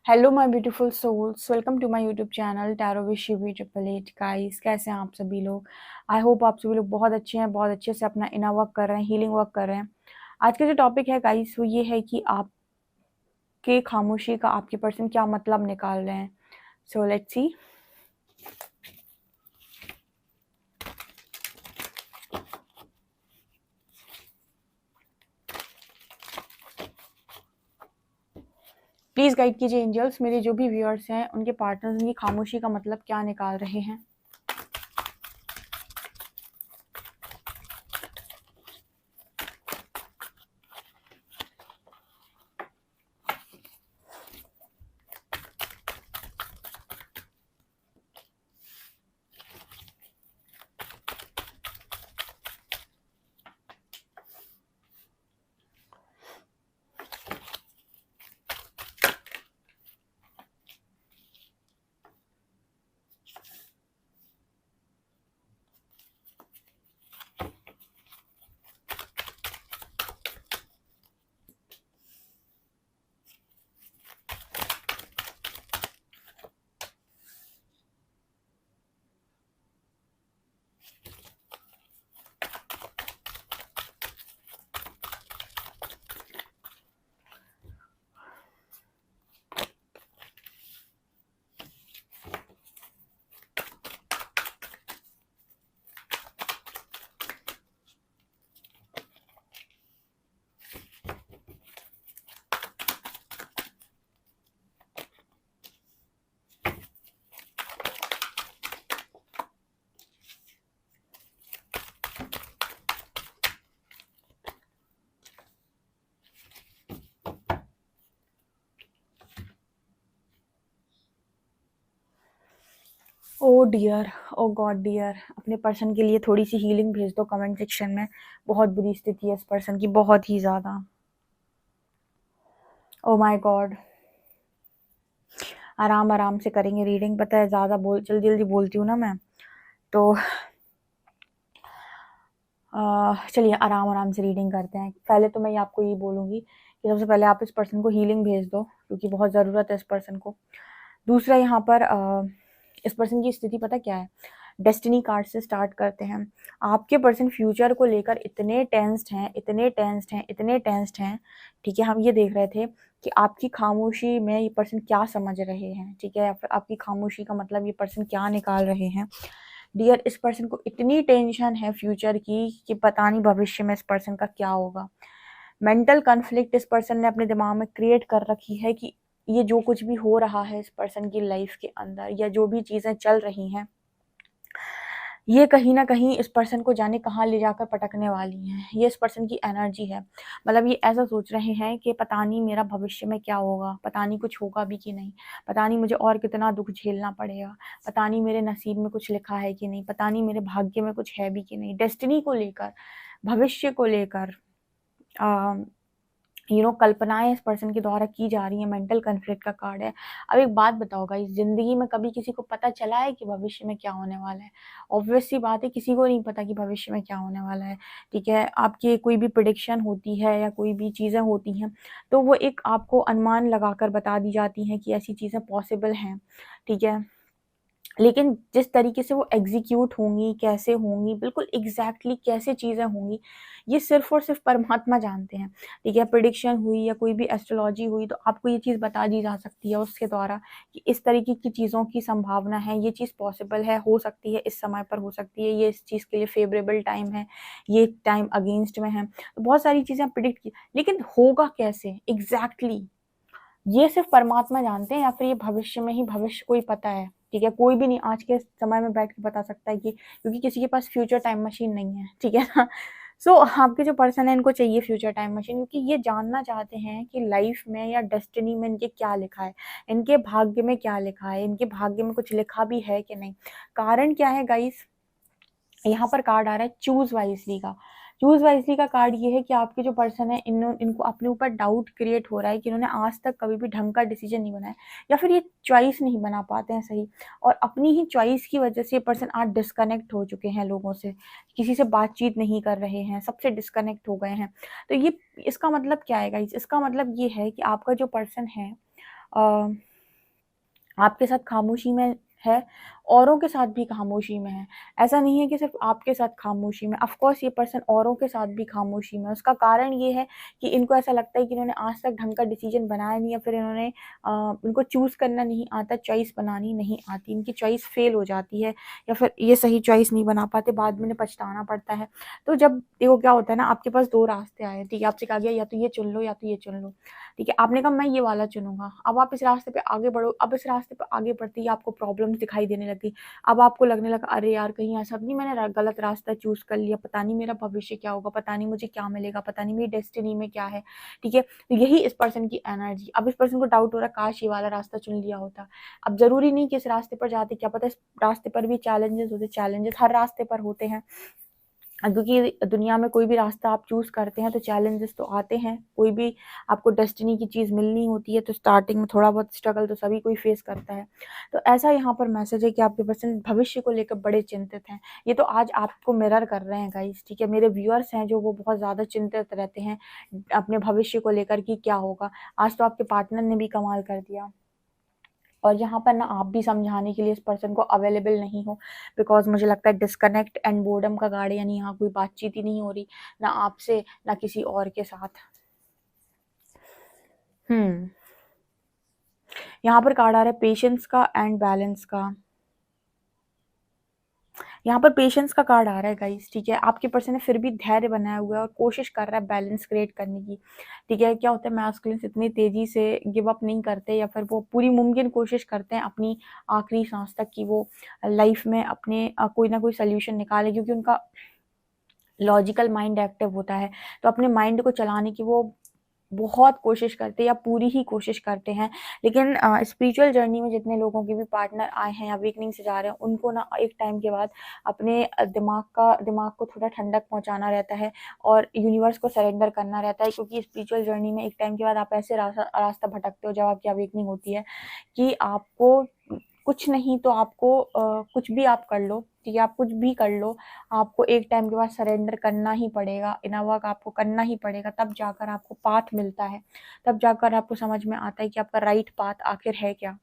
Hello my beautiful souls, welcome to my YouTube channel tarot with Shivi 888। Guys, कैसे हैं आप सभी लोग? आई होप आप सभी लोग बहुत अच्छे हैं, बहुत अच्छे से अपना इनर वर्क कर रहे हैं, हीलिंग वर्क कर रहे हैं। आज का जो टॉपिक है गाइस वो ये है कि आपके खामोशी का आपके पर्सन क्या मतलब निकाल रहे हैं। So let's see. Please guide कीजिए एंजल्स, मेरे जो भी व्यूअर्स हैं उनके पार्टनर्स की खामोशी का मतलब क्या निकाल रहे हैं। ओ डियर, ओ गॉड डियर, अपने पर्सन के लिए थोड़ी सी हीलिंग भेज दो कमेंट सेक्शन में। बहुत बुरी स्थिति है इस पर्सन की, बहुत ही ज्यादा। Oh my God. आराम आराम से करेंगे रीडिंग, पता है ज़्यादा जल्दी जल्दी बोलती हूँ ना मैं, तो चलिए आराम आराम से रीडिंग करते हैं। पहले तो मैं आपको ये बोलूँगी कि सबसे पहले आप इस पर्सन को हीलिंग भेज दो, क्योंकि बहुत ज़रूरत है इस पर्सन को। दूसरा यहाँ पर इस पर्सन की स्थिति पता क्या है, डेस्टिनी कार्ड से स्टार्ट करते हैं। आपके पर्सन फ्यूचर को लेकर इतने टेंस्ड हैं, इतने टेंस्ड हैं, इतने टेंस्ड हैं। ठीक है, हम ये देख रहे थे कि आपकी खामोशी में ये पर्सन क्या समझ रहे हैं, ठीक है, या फिर आपकी खामोशी का मतलब ये पर्सन क्या निकाल रहे हैं। डियर, इस पर्सन को इतनी टेंशन है फ्यूचर की कि पता नहीं भविष्य में इस पर्सन का क्या होगा। मेंटल कॉन्फ्लिक्ट इस पर्सन ने अपने दिमाग में क्रिएट कर रखी है कि ये जो कुछ भी हो रहा है इस पर्सन की लाइफ के अंदर, या जो भी चीज़ें चल रही हैं, ये कहीं ना कहीं इस पर्सन को जाने कहाँ ले जाकर पटकने वाली हैं। ये इस पर्सन की एनर्जी है। मतलब ये ऐसा सोच रहे हैं कि पता नहीं मेरा भविष्य में क्या होगा, पता नहीं कुछ होगा भी कि नहीं, पता नहीं मुझे और कितना दुख झेलना पड़ेगा, पता नहीं मेरे नसीब में कुछ लिखा है कि नहीं, पता नहीं मेरे भाग्य में कुछ है भी कि नहीं। डेस्टिनी को लेकर, भविष्य को लेकर कल्पनाएं इस पर्सन के द्वारा की जा रही है। मेंटल कॉन्फ्लिक्ट का कार्ड है। अब एक बात बताओ गाइस, जिंदगी में कभी किसी को पता चला है कि भविष्य में क्या होने वाला है? ऑब्वियस सी बात है, किसी को नहीं पता कि भविष्य में क्या होने वाला है। ठीक है, आपकी कोई भी प्रिडिक्शन होती है या कोई भी चीज़ें होती हैं तो वो एक आपको अनुमान लगाकर बता दी जाती हैं कि ऐसी चीज़ें पॉसिबल हैं। ठीक है, लेकिन जिस तरीके से वो एग्जीक्यूट होंगी, कैसे होंगी, बिल्कुल एग्जैक्टली कैसे चीज़ें होंगी, ये सिर्फ और सिर्फ परमात्मा जानते हैं। ठीक है, प्रिडिक्शन हुई या कोई भी एस्ट्रोलॉजी हुई तो आपको ये चीज़ बता दी जा सकती है उसके द्वारा कि इस तरीके की चीज़ों की संभावना है, ये चीज़ पॉसिबल है, हो सकती है, इस समय पर हो सकती है, ये इस चीज़ के लिए फेवरेबल टाइम है, ये टाइम अगेंस्ट में है। तो बहुत सारी चीज़ें प्रिडिक्ट की, लेकिन होगा कैसे एग्जैक्टली ये सिर्फ परमात्मा जानते हैं, या फिर ये भविष्य में ही भविष्य को ही पता है। ठीक है, कोई भी नहीं आज के समय में बैठ के बता सकता है कि, क्योंकि किसी के पास फ्यूचर टाइम मशीन नहीं है। ठीक है ना। सो आपके जो पर्सन है इनको चाहिए फ्यूचर टाइम मशीन, क्योंकि ये जानना चाहते हैं कि लाइफ में या डेस्टिनी में इनके क्या लिखा है, इनके भाग्य में क्या लिखा है, इनके भाग्य में कुछ लिखा भी है कि नहीं। कारण क्या है गाइस, यहाँ पर कार्ड आ रहा है चूज वाइजली का। चूज वाइजली का कार्ड ये है कि आपके जो पर्सन है इनको अपने ऊपर डाउट क्रिएट हो रहा है कि इन्होंने आज तक कभी भी ढंग का डिसीजन नहीं बनाया, या फिर ये चॉइस नहीं बना पाते हैं सही, और अपनी ही चॉइस की वजह से ये पर्सन आज डिस्कनेक्ट हो चुके हैं लोगों से, किसी से बातचीत नहीं कर रहे हैं, सबसे डिस्कनेक्ट हो गए हैं। तो ये इसका मतलब क्या है गाइस, इसका मतलब ये है कि आपका जो पर्सन है आपके साथ खामोशी में है, औरों के साथ भी खामोशी में है। ऐसा नहीं है कि सिर्फ़ आपके साथ खामोशी में, ऑफ़ कोर्स ये पर्सन औरों के साथ भी खामोशी में है। उसका कारण ये है कि इनको ऐसा लगता है कि इन्होंने आज तक ढंग का डिसीज़न बनाया नहीं, या फिर इनको चूज़ करना नहीं आता, चॉइस बनानी नहीं आती। इनकी चॉइस फ़ेल हो जाती है, या फिर ये सही चॉइस नहीं बना पाते, बाद में इन्हें पछताना पड़ता है। तो जब देखो क्या होता है ना, आपके पास 2 रास्ते आए, ठीक है? आपसे कहा गया या तो ये चुन लो या तो ये चुन लो, ठीक है? आपने कहा मैं ये वाला चुनूँगा। अब आप इस रास्ते पे आगे बढ़ो, अब इस रास्ते पे आगे बढ़ते ही आपको प्रॉब्लम्स दिखाई देने लगी। अब आपको लगने लगा, अरे यार कहीं ऐसा नहीं मैंने गलत रास्ता चूज़ कर लिया, पता नहीं मेरा भविष्य क्या होगा, पता नहीं मुझे क्या मिलेगा, पता नहीं मेरी डेस्टिनी में क्या है, ठीक है? तो यही इस पर्सन की एनर्जी। अब इस पर्सन को डाउट हो रहा है, काश ये वाला रास्ता चुन लिया होता। अब ज़रूरी नहीं कि इस रास्ते पर जाते, क्या पता इस रास्ते पर भी चैलेंजेस होते, चैलेंजेस हर रास्ते पर होते हैं। क्योंकि दुनिया में कोई भी रास्ता आप चूज़ करते हैं तो चैलेंजेस तो आते हैं। कोई भी आपको डेस्टिनी की चीज़ मिलनी होती है तो स्टार्टिंग में थोड़ा बहुत स्ट्रगल तो सभी कोई फेस करता है। तो ऐसा यहाँ पर मैसेज है कि आपके पर्सन भविष्य को लेकर बड़े चिंतित हैं। ये तो आज आपको मिरर कर रहे हैं गाइस, ठीक है? मेरे व्यूअर्स हैं जो वो बहुत ज़्यादा चिंतित रहते हैं अपने भविष्य को लेकर कि क्या होगा। आज तो आपके पार्टनर ने भी कमाल कर दिया। और यहाँ पर ना आप भी समझाने के लिए इस पर्सन को अवेलेबल नहीं हो, बिकॉज़ मुझे लगता है डिस्कनेक्ट एंड बोर्डम का कार्ड, यानी यहाँ कोई बातचीत ही नहीं हो रही, ना आपसे ना किसी और के साथ। यहाँ पर कार्ड आ रहा है पेशेंस का एंड बैलेंस का। यहाँ पर पेशेंस का कार्ड आ रहा है गाइस, ठीक है? आपके पर्सन ने फिर भी धैर्य बनाया हुआ है और कोशिश कर रहा है बैलेंस क्रिएट करने की, ठीक है? क्या होता है, मैस्कुलिन्स इतनी तेज़ी से गिव अप नहीं करते, या फिर वो पूरी मुमकिन कोशिश करते हैं अपनी आखिरी सांस तक कि वो लाइफ़ में अपने कोई ना कोई सॉल्यूशन निकालें, क्योंकि उनका लॉजिकल माइंड एक्टिव होता है। तो अपने माइंड को चलाने की वो बहुत कोशिश करते हैं, या पूरी ही कोशिश करते हैं। लेकिन स्पिरिचुअल जर्नी में जितने लोगों के भी पार्टनर आए हैं, अवेकनिंग से जा रहे हैं, उनको ना एक टाइम के बाद अपने दिमाग को थोड़ा ठंडक पहुँचाना रहता है और यूनिवर्स को सरेंडर करना रहता है, क्योंकि स्पिरिचुअल जर्नी में एक टाइम के बाद आप ऐसे रास्ता भटकते हो जब आपकी अवेकनिंग होती है कि आपको कुछ नहीं तो आपको कुछ भी आप कर लो, ठीक है? आप कुछ भी कर लो, आपको एक टाइम के बाद सरेंडर करना ही पड़ेगा, इनर वर्क आपको करना ही पड़ेगा, तब जाकर आपको पाथ मिलता है, तब जाकर आपको समझ में आता है कि आपका राइट पाथ आखिर है क्या,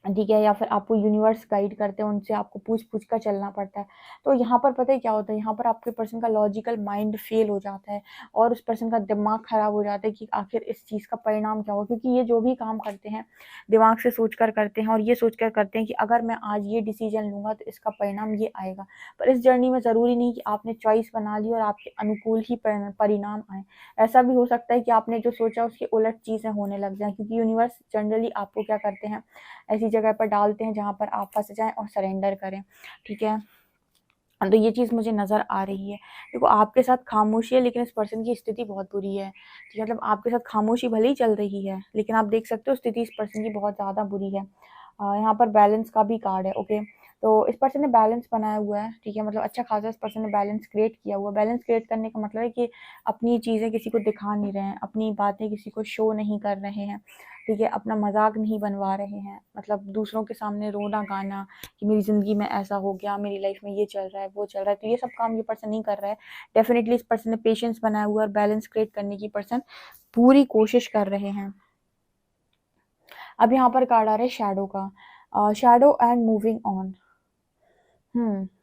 ठीक है? या फिर आपको यूनिवर्स गाइड करते हैं, उनसे आपको पूछ-पूछ कर चलना पड़ता है। तो यहाँ पर पता है क्या होता है, यहाँ पर आपके पर्सन का लॉजिकल माइंड फेल हो जाता है और उस पर्सन का दिमाग खराब हो जाता है कि आखिर इस चीज़ का परिणाम क्या होगा, क्योंकि ये जो भी काम करते हैं, दिमाग से सोच कर करते हैं और ये सोच कर करते हैं कि अगर मैं आज ये डिसीज़न लूँगा तो इसका परिणाम ये आएगा। पर इस जर्नी में ज़रूरी नहीं कि आपने चॉइस बना ली और आपके अनुकूल ही परिणाम आएँ। ऐसा भी हो सकता है कि आपने जो सोचा उसके उलट चीज़ें होने लग जाएँ, क्योंकि यूनिवर्स जनरली आपको क्या करते हैं, ऐसी जगह पर डालते हैं जहाँ पर आप फँस जाएँ और सरेंडर करें, ठीक है? तो ये चीज़ मुझे नज़र आ रही है। देखो आपके साथ खामोशी है, लेकिन इस पर्सन की स्थिति बहुत बुरी है, ठीक है? मतलब आपके साथ खामोशी भले ही चल रही है, लेकिन आप देख सकते हो स्थिति इस पर्सन की बहुत ज़्यादा बुरी है। यहाँ पर बैलेंस का भी कार्ड है, ओके? तो इस पर्सन ने बैलेंस बनाया हुआ है, ठीक है? मतलब अच्छा खासा इस पर्सन ने बैलेंस क्रिएट किया हुआ है। बैलेंस क्रिएट करने का मतलब है कि अपनी चीज़ें किसी को दिखा नहीं रहे हैं, अपनी बातें किसी को शो नहीं कर रहे हैं, ठीक है? अपना मज़ाक नहीं बनवा रहे हैं, मतलब दूसरों के सामने रोना-गाना कि मेरी ज़िंदगी में ऐसा हो गया, मेरी लाइफ में ये चल रहा है, वो चल रहा है, तो ये सब काम ये पर्सन नहीं कर रहा है। डेफ़िनिटली इस पर्सन ने पेशेंस बनाया हुआ है और बैलेंस क्रिएट करने की पर्सन पूरी कोशिश कर रहे हैं। अब यहाँ पर कार्ड आ रहा है शैडो का, shadow and moving on.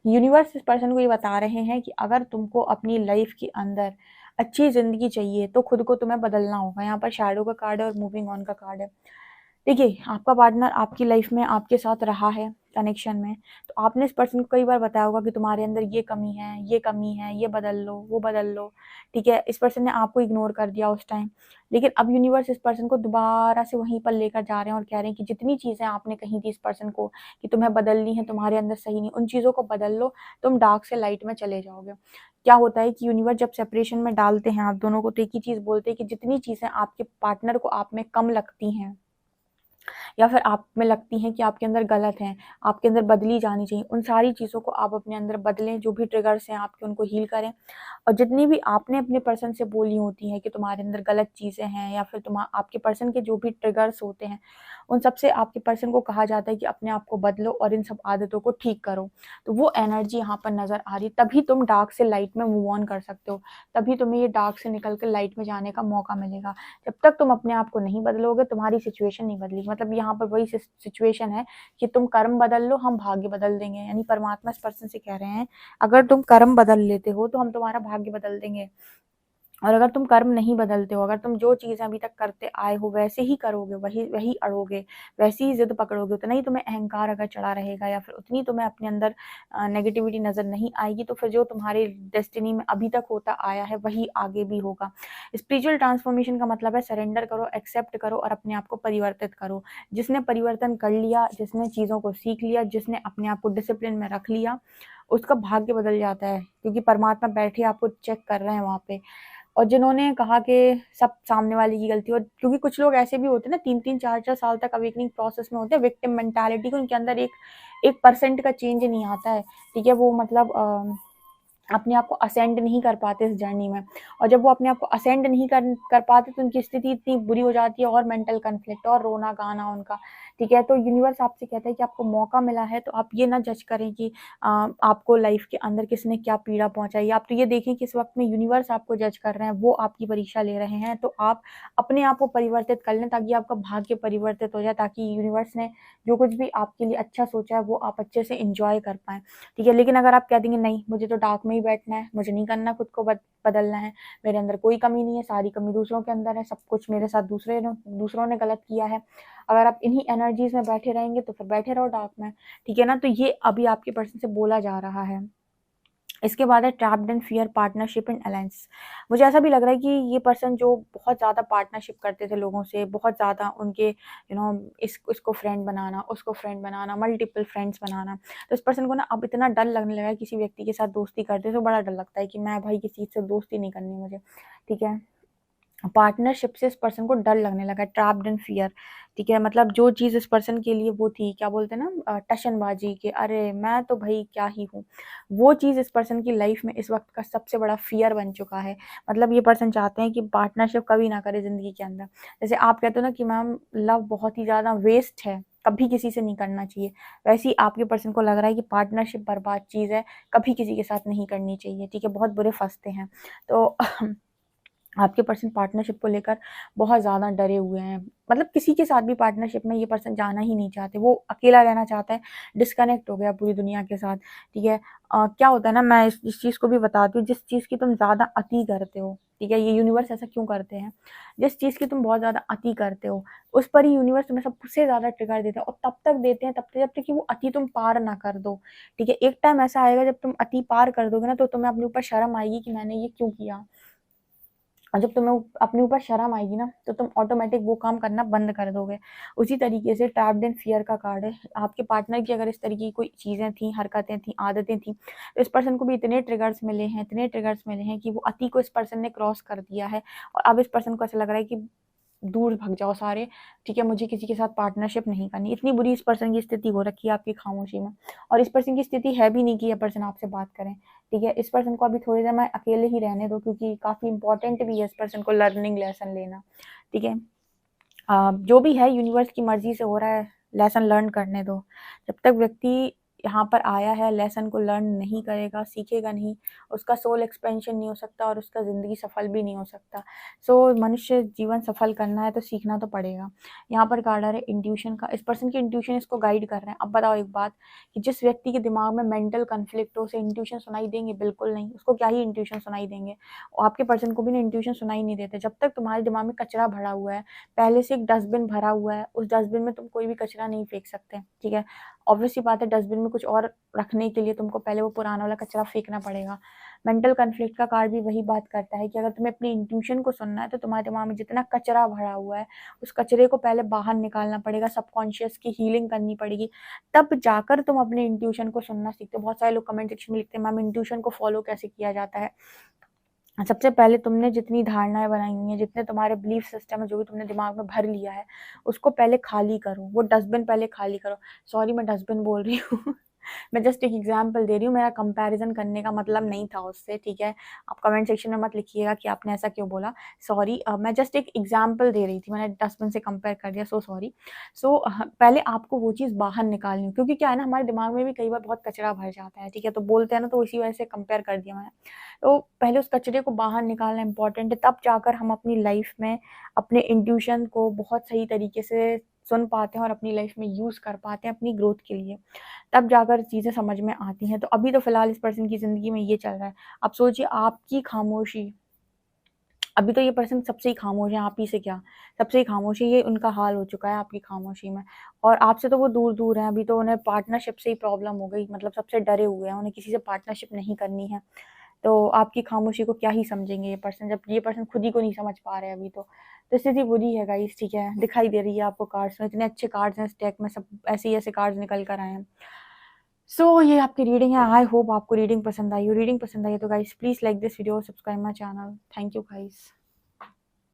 Universe इस पर्सन को ये बता रहे हैं कि अगर तुमको अपनी लाइफ के अंदर अच्छी ज़िंदगी चाहिए तो खुद को तुम्हें बदलना होगा। यहाँ पर शैडो का कार्ड है और मूविंग ऑन का कार्ड है। देखिए, आपका पार्टनर आपकी लाइफ में आपके साथ रहा है कनेक्शन में, तो आपने इस पर्सन को कई बार बताया होगा कि तुम्हारे अंदर ये कमी है, ये कमी है, ये बदल लो, वो बदल लो, ठीक है? इस पर्सन ने आपको इग्नोर कर दिया उस टाइम, लेकिन अब यूनिवर्स इस पर्सन को दोबारा से वहीं पर लेकर जा रहे हैं और कह रहे हैं कि जितनी चीज़ें आपने कही थी इस पर्सन को कि तुम्हें बदलनी है, तुम्हारे अंदर सही नहीं, उन चीज़ों को बदल लो, तुम डार्क से लाइट में चले जाओगे। क्या होता है कि यूनिवर्स जब सेपरेशन में डालते हैं आप दोनों को, तो एक ही चीज़ बोलते हैं कि जितनी चीज़ें आपके पार्टनर को आप में कम लगती हैं या फिर आप में लगती हैं कि आपके अंदर गलत हैं, आपके अंदर बदली जानी चाहिए, उन सारी चीज़ों को आप अपने अंदर बदलें, जो भी ट्रिगर्स हैं आपके उनको हील करें। और जितनी भी आपने अपने पर्सन से बोली होती हैं कि तुम्हारे अंदर गलत चीज़ें हैं, या फिर आपके पर्सन के जो भी ट्रिगर्स होते हैं, उन सब से आपके पर्सन को कहा जाता है कि अपने आप को बदलो और इन सब आदतों को ठीक करो। तो वो एनर्जी यहाँ पर नज़र आ रही है, तभी तुम डार्क से लाइट में मूव ऑन कर सकते हो, तभी तुम्हें ये डार्क से निकल कर लाइट में जाने का मौका मिलेगा। जब तक तुम अपने आप को नहीं बदलोगे, तुम्हारी सिचुएशन नहीं बदलेगी। मतलब यहाँ पर वही सिचुएशन है कि तुम कर्म बदल लो, हम भाग्य बदल देंगे। यानी परमात्मा इस पर्सन से कह रहे हैं, अगर तुम कर्म बदल लेते हो तो हम तुम्हारा भाग्य बदल देंगे, और अगर तुम कर्म नहीं बदलते हो, अगर तुम जो चीज़ें अभी तक करते आए हो वैसे ही करोगे, वही वही अड़ोगे, वैसी ही ज़िद पकड़ोगे, उतना ही तुम्हें अहंकार अगर चढ़ा रहेगा या फिर उतनी तुम्हें अपने अंदर नेगेटिविटी नज़र नहीं आएगी, तो फिर जो तुम्हारे डेस्टिनी में अभी तक होता आया है वही आगे भी होगा। स्पिरिचुअल ट्रांसफॉर्मेशन का मतलब है सरेंडर करो, एक्सेप्ट करो और अपने आप को परिवर्तित करो। जिसने परिवर्तन कर लिया, जिसने चीज़ों को सीख लिया, जिसने अपने आप को डिसिप्लिन में रख लिया, उसका भाग्य बदल जाता है, क्योंकि परमात्मा बैठे आपको चेक कर रहे हैं वहाँ पे। और जिन्होंने कहा कि सब सामने वाले की गलती, और क्योंकि कुछ लोग ऐसे भी होते हैं ना, 3-3 4-4 साल तक अवेकनिंग प्रोसेस में होते हैं, विक्टिम मेंटालिटी को, उनके अंदर 1% का चेंज नहीं आता है, ठीक है। वो मतलब अपने आप को असेंड नहीं कर पाते इस जर्नी में, और जब वो अपने आप को असेंड नहीं कर पाते तो उनकी स्थिति इतनी बुरी हो जाती है, और मेंटल कन्फ्लिक्ट और रोना गाना उनका, ठीक है। तो यूनिवर्स आपसे कहता है कि आपको मौका मिला है, तो आप ये ना जज करें कि आपको लाइफ के अंदर किसने क्या पीड़ा पहुंचाई। आप तो ये देखें कि इस वक्त में यूनिवर्स आपको जज कर रहे हैं, वो आपकी परीक्षा ले रहे हैं। तो आप अपने आप को परिवर्तित कर लें, ताकि आपका भाग्य परिवर्तित हो जाए, ताकि यूनिवर्स ने जो कुछ भी आपके लिए अच्छा सोचा है वो आप अच्छे से इंजॉय कर पाएं, ठीक है। लेकिन अगर आप कह देंगे नहीं, मुझे तो डार्क में ही बैठना है, मुझे नहीं करना, खुद को बदलना है, मेरे अंदर कोई कमी नहीं है, सारी कमी दूसरों के अंदर है, सब कुछ मेरे साथ दूसरों ने गलत किया है, अगर आप इन्हीं एनर्जीज में बैठे रहेंगे तो फिर बैठे रहो डार्क में, ठीक है ना। तो ये अभी आपके पर्सन से बोला जा रहा है। इसके बाद है trapped in fear, partnership and alliance. मुझे ऐसा भी लग रहा है कि ये पर्सन जो बहुत ज़्यादा पार्टनरशिप करते थे लोगों से, बहुत ज़्यादा उनके इसको फ्रेंड बनाना, उसको फ्रेंड बनाना, मल्टीपल फ्रेंड्स बनाना, तो इस पर्सन को ना अब इतना डर लगने लगा है किसी व्यक्ति के साथ दोस्ती करते, तो बड़ा डर लगता है कि मैं भाई किसी से दोस्ती नहीं करनी मुझे, ठीक है। पार्टनरशिप से इस पर्सन को डर लगने लगा, ट्रैप्ड इन फियर, ठीक है। मतलब जो चीज़ इस पर्सन के लिए वो थी, क्या बोलते हैं ना, टशनबाजी के, अरे मैं तो भाई क्या ही हूँ, वो चीज़ इस पर्सन की लाइफ में इस वक्त का सबसे बड़ा फियर बन चुका है। मतलब ये पर्सन चाहते हैं कि पार्टनरशिप कभी ना करे ज़िंदगी के अंदर। जैसे आप कहते हो ना कि मैम लव बहुत ही ज़्यादा वेस्ट है, कभी किसी से नहीं करना चाहिए, वैसे ही आपके पर्सन को लग रहा है कि पार्टनरशिप बर्बाद चीज़ है, कभी किसी के साथ नहीं करनी चाहिए, ठीक है। बहुत बुरे फंसते हैं। तो आपके पर्सन पार्टनरशिप को लेकर बहुत ज़्यादा डरे हुए हैं। मतलब किसी के साथ भी पार्टनरशिप में ये पर्सन जाना ही नहीं चाहते, वो अकेला रहना चाहता है, डिस्कनेक्ट हो गया पूरी दुनिया के साथ, ठीक है। क्या होता है ना, मैं इस चीज़ को भी बताती हूँ, जिस चीज़ की तुम ज़्यादा अति करते हो, ठीक है, ये यूनिवर्स ऐसा क्यों करते हैं, जिस चीज़ की तुम बहुत ज़्यादा अति करते हो उस पर ही यूनिवर्स तुम्हें सबसे ज़्यादा ट्रिगर देते हैं, और तब तक देते हैं, जब तक कि वो अति तुम पार ना कर दो, ठीक है। एक टाइम ऐसा आएगा जब तुम अति पार कर दोगे ना, तो तुम्हें अपने ऊपर शर्म आएगी कि मैंने ये क्यों किया, और जब तुम्हें अपने ऊपर शर्म आएगी ना, तो तुम ऑटोमेटिक वो काम करना बंद कर दोगे। उसी तरीके से ट्रैप्ड इन फियर का कार्ड है। आपके पार्टनर की अगर इस तरीके की कोई चीज़ें थी, हरकतें थी, आदतें थी, तो इस पर्सन को भी इतने ट्रिगर्स मिले हैं कि वो अति को इस पर्सन ने क्रॉस कर दिया है, और अब इस पर्सन को ऐसा लग रहा है कि दूर भग जाओ सारे, ठीक है, मुझे किसी के साथ पार्टनरशिप नहीं करनी। इतनी बुरी इस पर्सन की स्थिति हो रखी है आपकी खामोशी में, और इस पर्सन की स्थिति है भी नहीं कि यह पर्सन आपसे बात करें, ठीक है। इस पर्सन को अभी थोड़ी देर में अकेले ही रहने दो, क्योंकि काफ़ी इंपॉर्टेंट भी है इस पर्सन को लर्निंग लेसन लेना, ठीक है। जो भी है यूनिवर्स की मर्जी से हो रहा है, लेसन लर्न करने दो। जब तक व्यक्ति यहाँ पर आया है, लेसन को लर्न नहीं करेगा, सीखेगा नहीं, उसका सोल एक्सपेंशन नहीं हो सकता, और उसका ज़िंदगी सफल भी नहीं हो सकता। सो मनुष्य जीवन सफल करना है तो सीखना तो पड़ेगा। यहाँ पर कार्ड आ रहा है इंट्यूशन का, इस पर्सन की इंट्यूशन इसको गाइड कर रहे हैं। अब बताओ एक बात, कि जिस व्यक्ति के दिमाग में मेंटल कन्फ्लिक्ट हो, उसे इंट्यूशन सुनाई देंगे? बिल्कुल नहीं, उसको क्या ही इंट्यूशन सुनाई देंगे। और आपके पर्सन को भी ना इंट्यूशन सुनाई नहीं देते, जब तक तुम्हारे दिमाग में कचरा भरा हुआ है, पहले से एक डस्टबिन भरा हुआ है, उस डस्टबिन में तुम कोई भी कचरा नहीं फेंक सकते, ठीक है। ऑब्वियस सी बात है, डस्टबिन में कुछ और रखने के लिए तुमको पहले वो पुराना वाला कचरा फेंकना पड़ेगा। मेंटल कन्फ्लिक्ट का कार्ड भी वही बात करता है कि अगर तुम्हें अपनी इंट्यूशन को सुनना है, तो तुम्हारे दिमाग में जितना कचरा भरा हुआ है, उस कचरे को पहले बाहर निकालना पड़ेगा, सबकॉन्शियस की हीलिंग करनी पड़ेगी, तब जाकर तुम अपने इंट्यूशन को सुनना सीखते हो। बहुत सारे लोग कमेंट सेक्शन में लिखते हैं मैम इंट्यूशन को फॉलो कैसे किया जाता है। सबसे पहले तुमने जितनी धारणाएँ बनाई हुई हैं, जितने तुम्हारे बिलीफ सिस्टम है, जो भी तुमने दिमाग में भर लिया है, उसको पहले खाली करो, वो डस्टबिन पहले खाली करो। सॉरी मैं डस्टबिन बोल रही हूँ मैं जस्ट एक एग्जांपल दे रही हूँ, मेरा कंपैरिजन करने का मतलब नहीं था उससे, ठीक है। आप कमेंट सेक्शन में मत लिखिएगा कि आपने ऐसा क्यों बोला, सॉरी। मैं जस्ट एक एग्जांपल दे रही थी, मैंने डस्टबिन से कंपेयर कर दिया, सो सॉरी। सो पहले आपको वो चीज़ बाहर निकालनी है, क्योंकि क्या है ना, हमारे दिमाग में भी कई बार बहुत कचरा भर जाता है, ठीक है, तो बोलते हैं ना, तो इसी वजह से कंपेयर कर दिया मैंने। तो पहले उस कचरे को बाहर निकालना इंपॉर्टेंट है, तब जाकर हम अपनी लाइफ में अपने इंट्यूशन को बहुत सही तरीके से सुन पाते हैं और अपनी लाइफ में यूज़ कर पाते हैं अपनी ग्रोथ के लिए। तब जाकर चीज़ें समझ में आती हैं। तो अभी तो फ़िलहाल इस पर्सन की ज़िंदगी में ये चल रहा है। अब सोचिए आपकी खामोशी, अभी तो ये पर्सन सबसे ही खामोश है, आप ही से क्या, सबसे ही खामोश है, ये उनका हाल हो चुका है आपकी खामोशी में। और आपसे तो वो दूर-दूर हैं, अभी तो उन्हें पार्टनरशिप से ही प्रॉब्लम हो गई, मतलब सबसे डरे हुए हैं, उन्हें किसी से पार्टनरशिप नहीं करनी है। तो आपकी खामोशी को क्या ही समझेंगे ये पर्सन, जब ये पर्सन खुद ही को नहीं समझ पा रहे हैं अभी तो। तो स्थिति बुरी है गाइस, ठीक है, दिखाई दे रही है आपको कार्ड्स में, इतने अच्छे कार्ड्स हैं इस डेक में, सब ऐसे ही ऐसे कार्ड्स निकल कर आए हैं। सो ये आपकी रीडिंग है, आई होप आपको रीडिंग पसंद आई हो। रीडिंग पसंद आई है तो guys please like this video, subscribe my channel. Thank you guys.